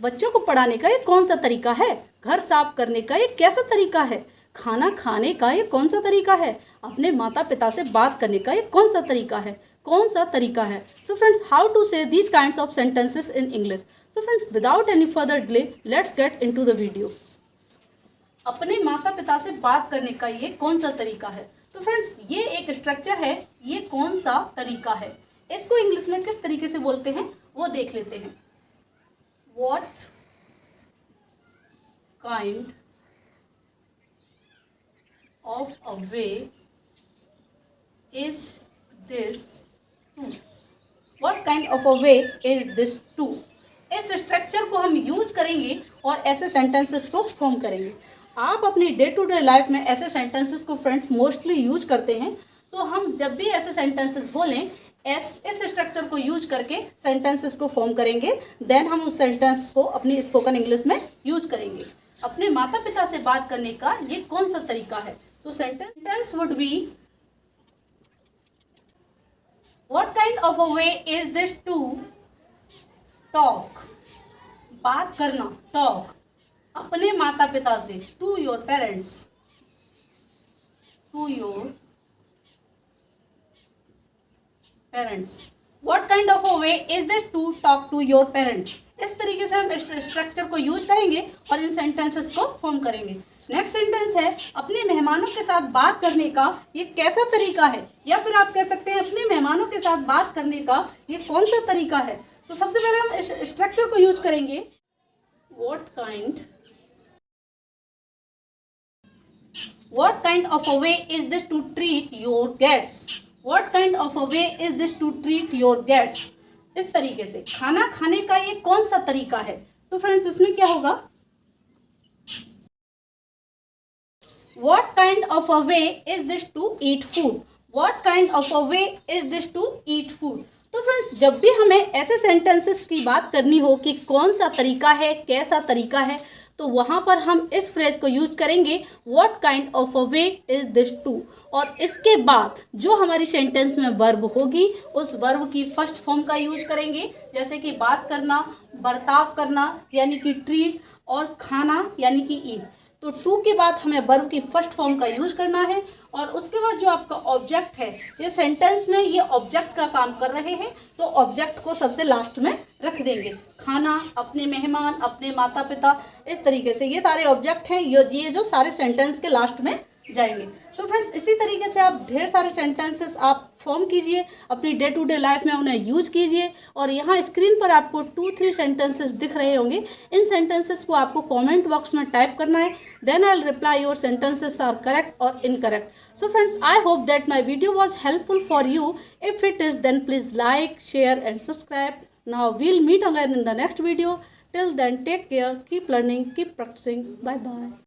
बच्चों को पढ़ाने का ये कौन सा तरीका है? घर साफ करने का ये कैसा तरीका है? खाना खाने का ये कौन सा तरीका है? अपने माता पिता से बात करने का ये कौन सा तरीका है? कौन सा तरीका है? सो फ्रेंड्स, हाउ टू से these kinds of sentences in English? So friends, without any further delay, let's get into the video. अपने माता पिता से बात करने का ये कौन सा तरीका है? तो फ्रेंड्स, ये एक स्ट्रक्चर है, ये कौन सा तरीका है, इसको इंग्लिश में किस तरीके से बोलते हैं वो देख लेते हैं. What kind of a way is this to? What kind of a way is this to? इस स्ट्रक्चर को हम यूज करेंगे और ऐसे सेंटेंसेस को फॉर्म करेंगे. आप अपनी डे टू डे लाइफ में ऐसे सेंटेंसेस को फ्रेंड्स मोस्टली यूज करते हैं. तो हम जब भी ऐसे सेंटेंसेस बोलें इस स्ट्रक्चर को यूज करके सेंटेंसेस को फॉर्म करेंगे. देन हम उस सेंटेंस को अपनी स्पोकन इंग्लिश में यूज करेंगे. अपने माता पिता से बात करने का ये कौन सा तरीका है? So sentence would be, what kind of a way is this to talk? बात करना, टॉक. अपने माता पिता से, to your parents, to your parents. What kind of a way is this to talk to your parents? इस तरीके से हम इस स्ट्रक्चर को यूज करेंगे और इन सेंटेंसेस को फॉर्म करेंगे. नेक्स्ट सेंटेंस है, अपने मेहमानों के साथ बात करने का ये कैसा तरीका है? या फिर आप कह सकते हैं अपने मेहमानों के साथ बात करने का ये कौन सा तरीका है? तो सबसे पहले हम इस स्ट्रक्चर को यूज करेंगे. What kind of a way is this to treat your guests? What kind of a way is this to treat your guests? इस तरीके से खाना खाने का ये कौन सा तरीका है? तो फ्रेंड्स, इसमें क्या होगा? What kind of a way is this to eat food? What kind of a way is this to eat food? तो फ्रेंड्स, जब भी हमें ऐसे सेंटेंसेस की बात करनी हो कि कौन सा तरीका है, कैसा तरीका है, तो वहाँ पर हम इस फ्रेज को यूज करेंगे, what kind of a way is this to. और इसके बाद जो हमारी सेंटेंस में वर्ब होगी उस वर्ब की फर्स्ट फॉर्म का यूज करेंगे. जैसे कि बात करना, बर्ताव करना यानी कि ट्रीट, और खाना यानी कि ईट. तो टू के बाद हमें वर्ब की फर्स्ट फॉर्म का यूज करना है. और उसके बाद जो आपका ऑब्जेक्ट है, ये सेंटेंस में ये ऑब्जेक्ट का काम कर रहे हैं, तो ऑब्जेक्ट को सबसे लास्ट में रख देंगे. खाना, अपने मेहमान, अपने माता पिता, इस तरीके से ये सारे ऑब्जेक्ट हैं, ये जो सारे सेंटेंस के लास्ट में जाएंगे. तो फ्रेंड्स, इसी तरीके से आप ढेर सारे सेंटेंसेस आप फॉर्म कीजिए, अपनी डे टू डे लाइफ में उन्हें यूज कीजिए. और यहाँ स्क्रीन पर आपको 2-3 सेंटेंसेस दिख रहे होंगे. इन सेंटेंसेस को आपको कमेंट बॉक्स में टाइप करना है. Then I will reply your sentences are correct और incorrect. So friends, I hope that my video was helpful for you. If it is, then please like, share and subscribe. Now we'll meet again in the next video. Till then, take care, keep learning, keep practicing. Bye bye.